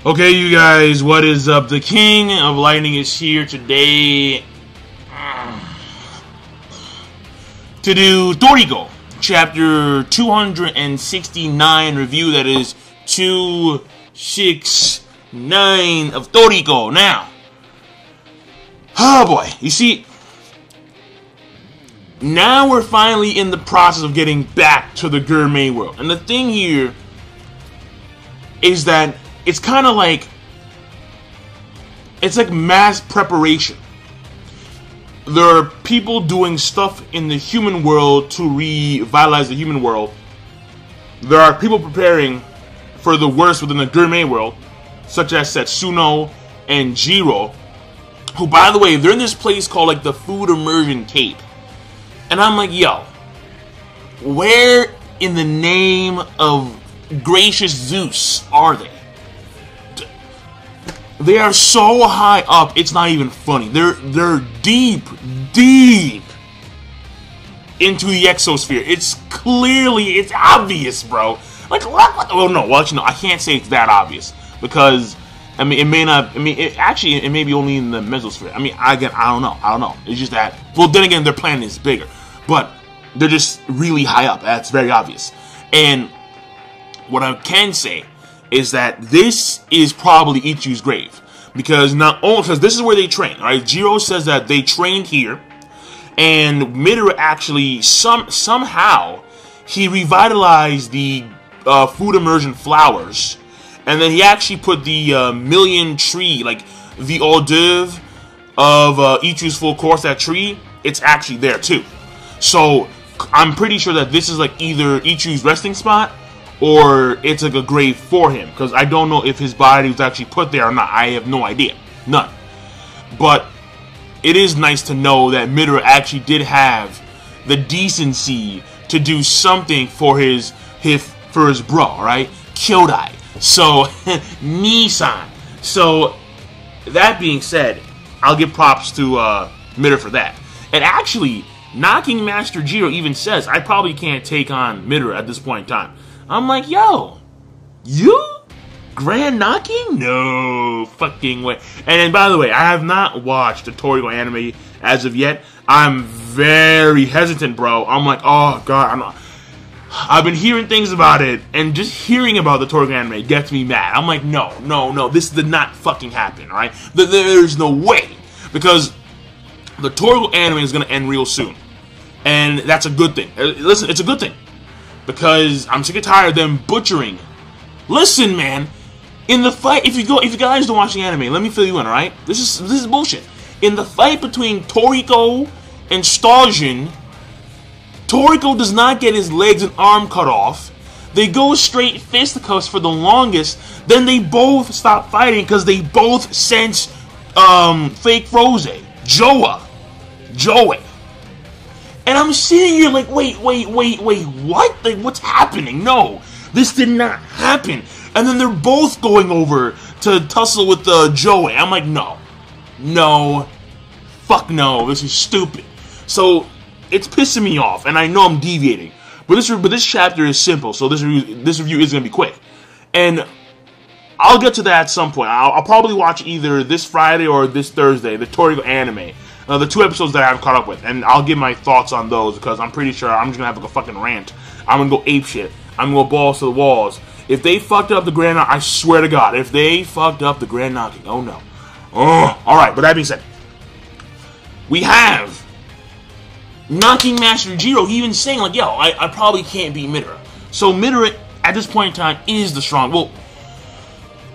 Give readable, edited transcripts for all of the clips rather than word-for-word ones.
Okay, you guys, what is up? The King of Lightning is here today to do Toriko, chapter 269 review. That is 269 of Toriko. Now, oh boy, you see, now we're finally in the process of getting back to the gourmet world. And the thing here is that it's kind of like, it's like mass preparation. There are people doing stuff in the human world to revitalize the human world. There are people preparing for the worst within the gourmet world, such as Setsuno and Jiro, who, by the way, they're in this place called like the Food Immersion Cape. And I'm like, yo, where in the name of gracious Zeus are they? They are so high up, it's not even funny. They're deep into the exosphere. It's obvious, bro. Like, what? Well, no, well, actually, no, I can't say it's that obvious. Because, I mean, it may not, I mean, it may be only in the mesosphere. I mean, again, I don't know. It's just that, well, then again, their planet is bigger. But, they're just really high up. That's very obvious. And, what I can say is that this is probably Ichigo's grave, because this is where they train. All right, Jiro says that they trained here, and Midori actually somehow he revitalized the food immersion flowers, and then he actually put the million tree, like the hors d'oeuvre of Ichigo's full course. That tree, it's actually there too. So I'm pretty sure that this is like either Ichigo's resting spot, or it's like a grave for him, because I don't know if his body was actually put there or not. I have no idea. None. But it is nice to know that Midori actually did have the decency to do something for his bro, alright? Kyodai. So, Nissan. So, that being said, I'll give props to Midori for that. And actually, Knocking Master Jiro even says, I probably can't take on Midori at this point in time. I'm like, yo, you? Grand Knocking? No fucking way. And by the way, I have not watched the Toriko anime as of yet. I'm very hesitant, bro. I'm like, oh god, I've been hearing things about it, and just hearing about the Toriko anime gets me mad. I'm like, no, this did not fucking happen, alright? There's no way. Because the Toriko anime is going to end real soon. And that's a good thing. Listen, it's a good thing. Because I'm sick and tired of them butchering. Listen, man. In the fight, if you guys don't watch the anime, let me fill you in, alright? This is bullshit. In the fight between Toriko and Stajin, Toriko does not get his legs and arm cut off. They go straight fisticuffs for the longest. Then they both stop fighting because they both sense fake Rose. Joey. And I'm sitting here like, wait, what? Like, what's happening? No, this did not happen. And then they're both going over to tussle with Joey. I'm like, no, fuck no, this is stupid. So, it's pissing me off, and I know I'm deviating. But this chapter is simple, so this review is going to be quick. And I'll get to that at some point. I'll probably watch either this Friday or this Thursday, the Toriko anime. The 2 episodes that I haven't caught up with, and I'll give my thoughts on those, because I'm pretty sure I'm just going to have like a fucking rant. I'm going to go apeshit. I'm going to go balls to the walls. If they fucked up the Grand Knocking, I swear to God, if they fucked up the Grand Knocking, oh no. Oh, alright, but that being said, we have Knocking Master Jiro even saying like, yo, I probably can't beat Midori. So Midori, at this point in time, is the strong. Well,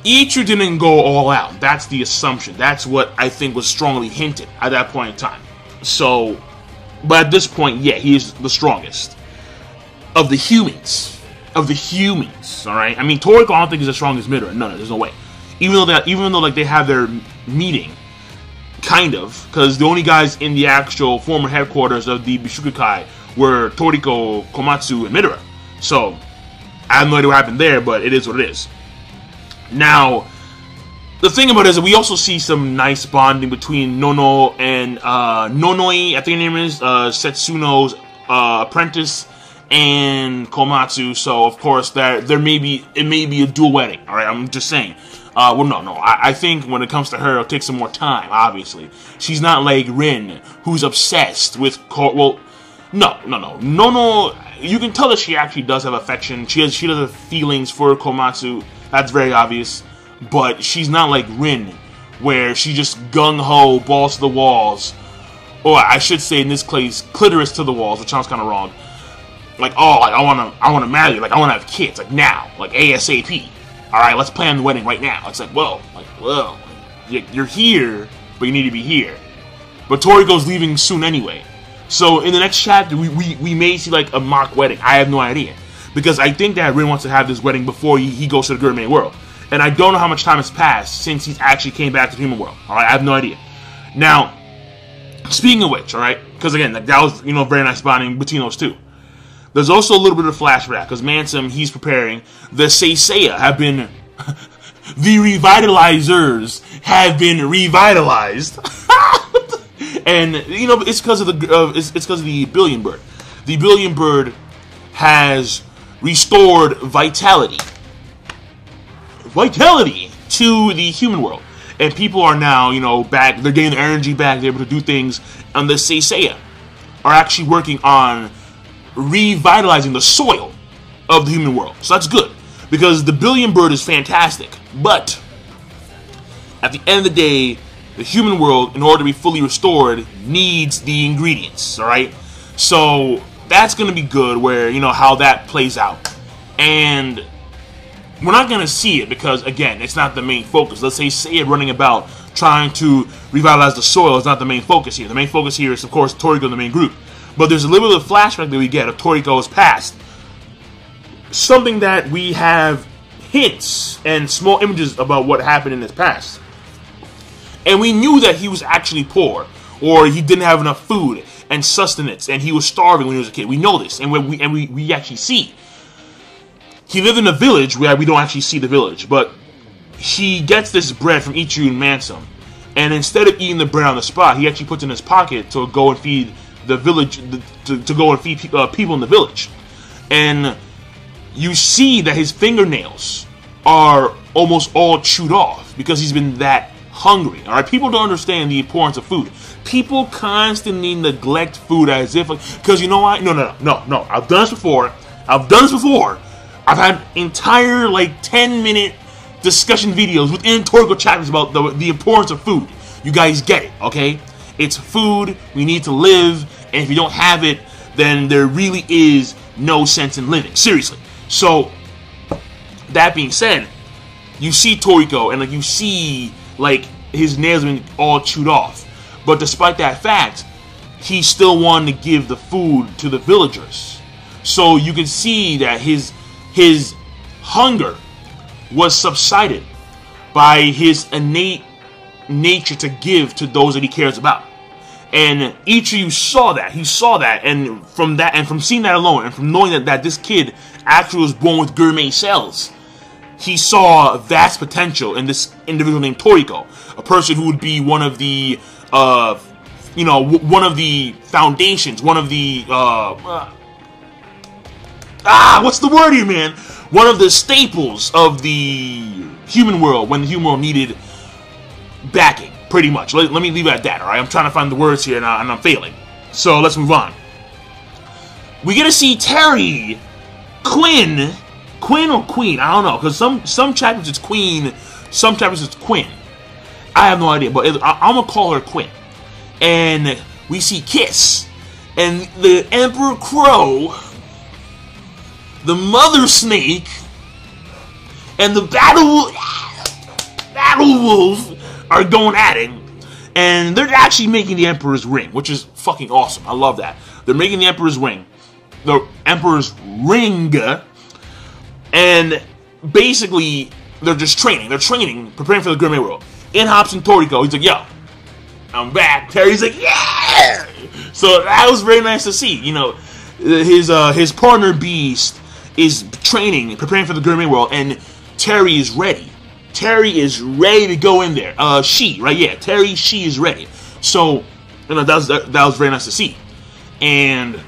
Ichigo didn't go all out. That's the assumption. That's what I think was strongly hinted at that point in time. So, but at this point, yeah, he is the strongest of the humans. Alright? I mean, Toriko I don't think is as strong as Midori. No, there's no way. Even though like they have their meeting, kind of, because the only guys in the actual former headquarters of the Bishukukai were Toriko, Komatsu, and Midori. So, I have no idea what happened there, but it is what it is. Now, the thing about it is that we also see some nice bonding between Nono and Nonoi, I think her name is, Setsuno's apprentice, and Komatsu. So of course there may be a dual wedding. All right, I'm just saying. Well, no. I think when it comes to her, it'll take some more time. Obviously, she's not like Rin, who's obsessed with. No. You can tell that she actually does have affection. She does have feelings for Komatsu. That's very obvious. But she's not like Rin, where she just gung-ho, balls to the walls. Or I should say in this case, clitoris to the walls, which sounds kind of wrong. Like, oh, like, I wanna marry you. Like, I wanna have kids. Like, now. Like, ASAP. Alright, let's plan the wedding right now. It's like, whoa. You're here, but you need to be here. But Toriko's leaving soon anyway. So, in the next chapter, we may see, like, a mock wedding. I have no idea. Because I think that Rin wants to have this wedding before he goes to the Gurmei world. And I don't know how much time has passed since he's actually came back to the human world. Alright, I have no idea. Now, speaking of which, alright, because again, that was, very nice bonding between those two. There's also a little bit of flashback, because Mansam, he's preparing. The Seiya have been... the revitalizers have been revitalized. And, it's because of the Billion Bird. The Billion Bird has restored vitality to the human world. And people are now, back, they're getting their energy back, they're able to do things. And the Seiya are actually working on revitalizing the soil of the human world. So that's good, because the Billion Bird is fantastic. But at the end of the day, the human world, in order to be fully restored, needs the ingredients, alright? So that's going to be good, where, how that plays out. And we're not going to see it because, again, it's not the main focus. Let's say it running about trying to revitalize the soil is not the main focus here. The main focus here is, of course, Toriko and the main group. But there's a little bit of flashback that we get of Toriko's past. Something that we have hints and small images about what happened in his past. And we knew that he was actually poor, or he didn't have enough food and sustenance, and he was starving when he was a kid. We know this, and we actually see. He lived in a village where we don't actually see the village, but he gets this bread from Ichiru and Mansam, and instead of eating the bread on the spot, he actually puts it in his pocket to go and feed the village, to go and feed people in the village. And you see that his fingernails are almost all chewed off because he's been that hungry. Alright, people don't understand the importance of food. People constantly neglect food as if, because you know what? No. I've done this before. I've had entire 10-minute discussion videos within Toriko chapters about the importance of food. You guys get it, okay? It's food. We need to live, and if you don't have it, then there really is no sense in living. Seriously. So, that being said, you see Toriko, and you see his nails have been all chewed off. But despite that fact, he still wanted to give the food to the villagers. So you can see that his hunger was subsided by his innate nature to give to those that he cares about. And each of you saw that. He saw that, and from seeing that alone, and from knowing that this kid actually was born with Gurmei cells, he saw vast potential in this individual named Toriko, a person who would be one of the, one of the foundations, one of the, what's the word here, man? One of the staples of the human world when the human world needed backing, pretty much. Let me leave it at that, alright? I'm trying to find the words here, and I'm failing. So, let's move on. We get to see Terry, Quinn or Queen, I don't know, because some chapters it's Queen, some chapters it's Quinn. I have no idea, but I'm going to call her Quinn. And we see Kiss, and the Emperor Crow, the Mother Snake, and the Battle Wolf are going at it. And they're actually making the Emperor's Ring, which is fucking awesome. I love that. They're making the Emperor's Ring. The Emperor's Ring. And basically, they're just training. They're training, preparing for the Gurmei world. In hops and Toriko. He's like, yo, I'm back. Terry's like, yeah! So that was very nice to see. His partner Beast is training, preparing for the Gurmei world, and Terry is ready. Terry is ready to go in there. She is ready. So, that was very nice to see. And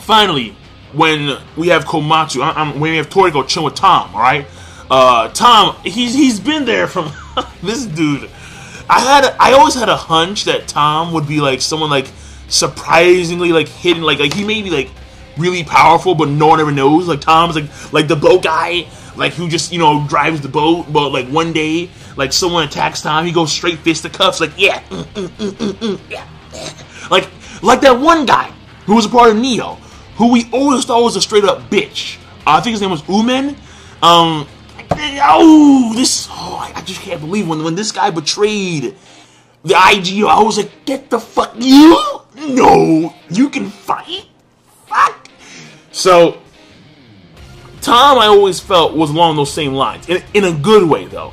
finally, when we have Komatsu, when we have Toriko chill with Tom, alright? Tom, he's been there from this dude. I always had a hunch that Tom would be like someone like surprisingly like hidden, like he may be like really powerful, but no one ever knows. Like Tom's like the boat guy, like who just drives the boat, but like one day like someone attacks Tom, he goes straight fisticuffs, like yeah, yeah, like that one guy who was a part of Neo, who we always thought was a straight up bitch. I think his name was Umen. I just can't believe when this guy betrayed the IGO. I was like, get the fuck you? No, you can fight? Fuck. So Tom, I always felt, was along those same lines in a good way though.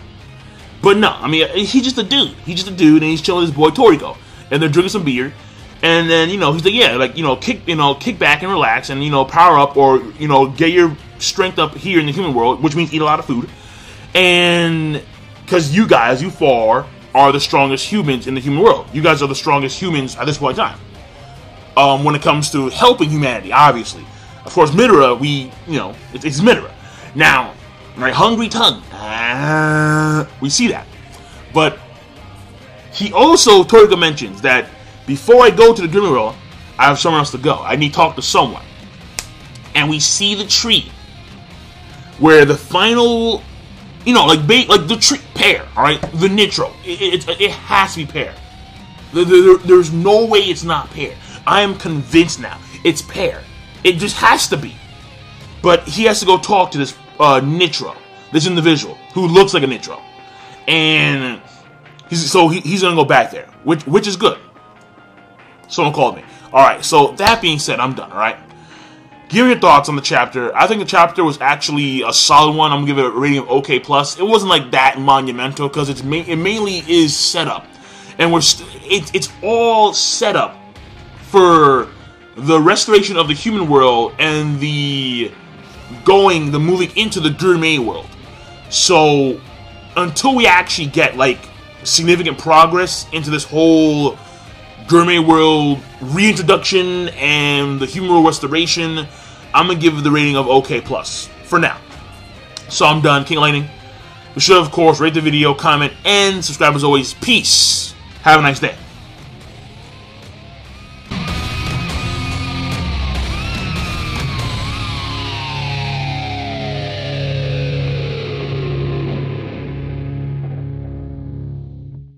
But no, I mean, he's just a dude. He's just a dude, and he's chilling with his boy Toriko, and they're drinking some beer. And then, he's like, yeah, like, kick back and relax and, power up or, get your strength up here in the human world, which means eat a lot of food. And because you guys, you four, are the strongest humans in the human world. You guys are the strongest humans at this point in time. When it comes to helping humanity, obviously. Of course, Midora, it's Midora. Now, right, hungry tongue. We see that. But he also, Toriko mentions that before I go to the dreaming world, I have somewhere else to go. I need to talk to someone. And we see the tree where the final, like the tree, pear, alright? The Nitro. It has to be pear. There's no way it's not pear. I am convinced now. It's pear. It just has to be. But he has to go talk to this Nitro, this individual, who looks like a Nitro. And he's going to go back there, which is good. Someone called me. Alright, so that being said, I'm done, alright? Give me your thoughts on the chapter. I think the chapter was actually a solid one. I'm going to give it a rating of OK+. It wasn't like that monumental because it mainly is set up. And it's all set up for the restoration of the human world and the moving into the gourmet world. So, until we actually get, like, significant progress into this whole gourmet world reintroduction and the human world restoration, I'm going to give it the rating of OK+, for now. So I'm done. King Lightning. Be sure, of course, rate the video, comment, and subscribe as always. Peace. Have a nice day.